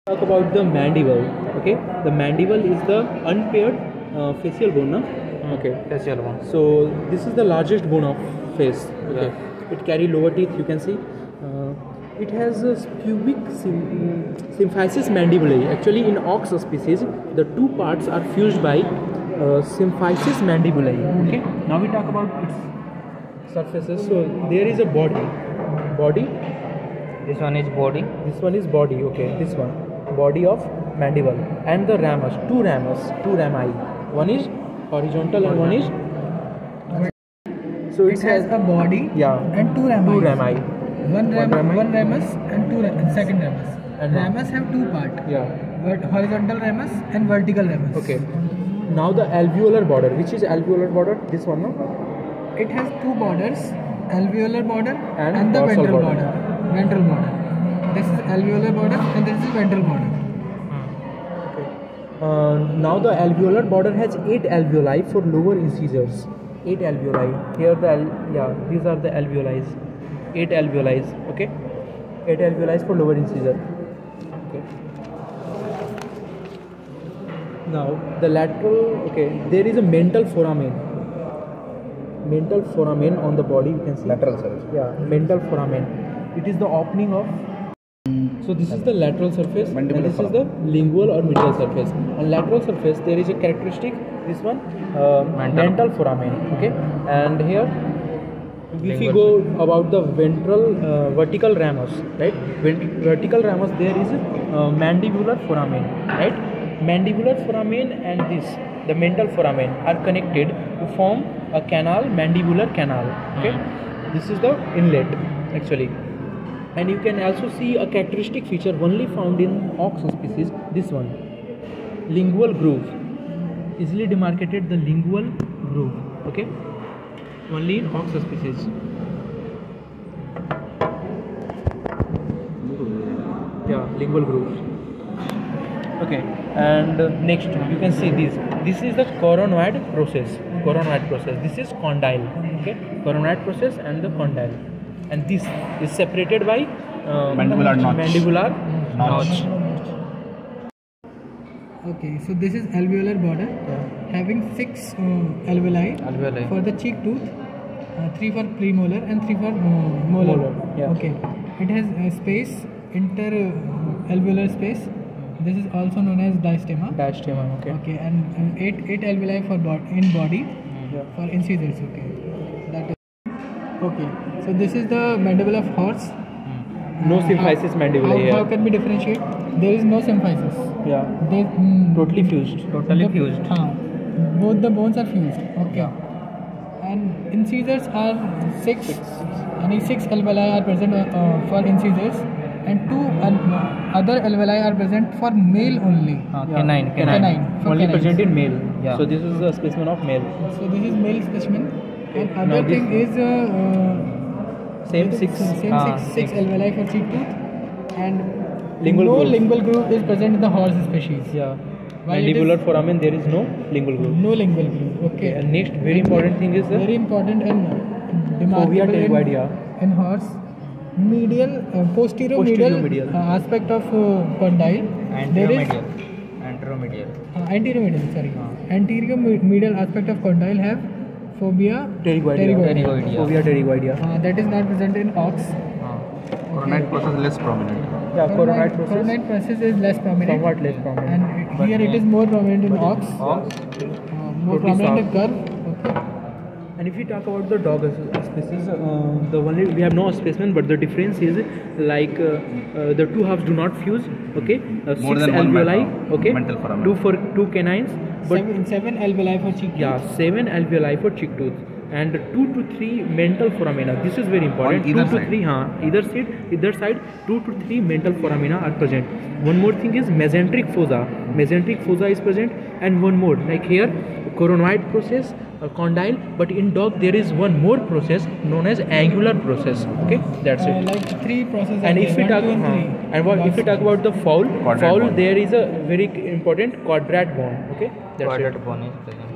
Talk about the mandible. Okay, the mandible is the unpaired facial bone. No? Okay, Facial bone. so this is the largest bone of face. Okay, Yeah. it carry lower teeth. You can see. It has a pubic symphysis mandibulae. Actually, in ox species, the two parts are fused by symphysis mandibulae. Okay. Now we talk about its surfaces. So there is a body. This one is body. This one is body. Okay, this one body of mandible, and the ramus, two rami. One is horizontal and one is. So It has a body and two rami. Two rami. One ramus and second ramus. And Ramus have two parts. Yeah. Horizontal ramus and vertical ramus. Okay. Now the alveolar border. Which is alveolar border? This one, no? It has two borders, alveolar border And the dorsal ventral border. border. Ventral border. This is alveolar border and this is ventral border. Now the alveolar border has 8 alveoli for lower incisors. 8 alveoli. Here these are the alveoli. 8 alveoli. Okay. 8 alveoli for lower incisor. Okay. Now the lateral. Okay. There is a mental foramen. Mental foramen on the body. You can see. Lateral surface. Yeah. Mental foramen. It is the opening of. So this is the lateral surface, Mandibular and this is the lingual or medial surface. On lateral surface, there is a characteristic. This one, mental foramen. Okay, and here, if we go about the vertical ramus, right? Vertical ramus, there is mandibular foramen, right? Mandibular foramen and the mental foramen are connected to form a canal, mandibular canal. Okay, this is the inlet actually. And you can also see a characteristic feature only found in ox species, this one. Lingual groove. Easily demarcated the lingual groove. Okay? Only in ox species. Yeah, lingual groove. Okay, and next you can see this. This is the coronoid process. This is condyle. Okay? Coronoid process and the condyle. And this is separated by Mandibular notch. Okay, so this is alveolar border having 6 alveoli for the cheek tooth, 3 for premolar and 3 for molar. Yeah. Okay, it has space, inter-alveolar space. This is also known as diastema. Diastema. Okay. Okay, and 8 alveoli for in body for incisors. Okay, that is okay. So this is the mandible of horse. No symphysis mandibulae How here. can we differentiate? There is no symphysis. Yeah. They Totally fused. Totally fused. Both the bones are fused. Okay. And incisors are 6. And 6 alveoli are present for incisors, and 2 other alveoli are present for male only. Canine. For Only canines. present in male. Yeah. So this is the specimen of male. So this is male specimen. And Now other this- thing is Same 6. six alveoli for cheek tooth, and Lingual no groove. lingual groove is present in the horse species. Yeah. While it Mandibular is- foramen, there is no lingual groove. No lingual groove. Okay. And next, very important thing is the Very important and fovea remarkable pterygoidea. in horse. Medial, posterior medial. aspect of condyle. There is Anteromedial. anterior medial. Sorry. Anterior medial aspect of condyle have fovea Pterygoidea. Fovea pterygoidea. that is not present in ox. Coronoid process less prominent. Yeah, coronoid process. Coronoid process is less prominent. Somewhat less prominent. And here it is more prominent in ox. More Totally prominent in soft. curve. Okay. And if we talk about the dog species, the only we have no specimen, but the difference is like the two halves do not fuse. Okay, More 6 than one alveoli. Okay, mental foramen. 2 for 2 canines, but 7 alveoli for cheek. yeah, 7 alveoli for cheek tooth, and 2 to 3 mental foramina. This is very important. On either 2 to side. 3, either side, 2 to 3 mental foramina are present. One more thing is mesenteric fossa. Mesenteric fossa is present, and one more like here, coronoid process, condyle. But in dog there is one more process known as angular process. Okay, that's it. Like 3 processes. And if we talk, if we talk about the fowl, Quadrat bone. there is a very important quadrat bone. Okay, that's it. Quadrat bone is present.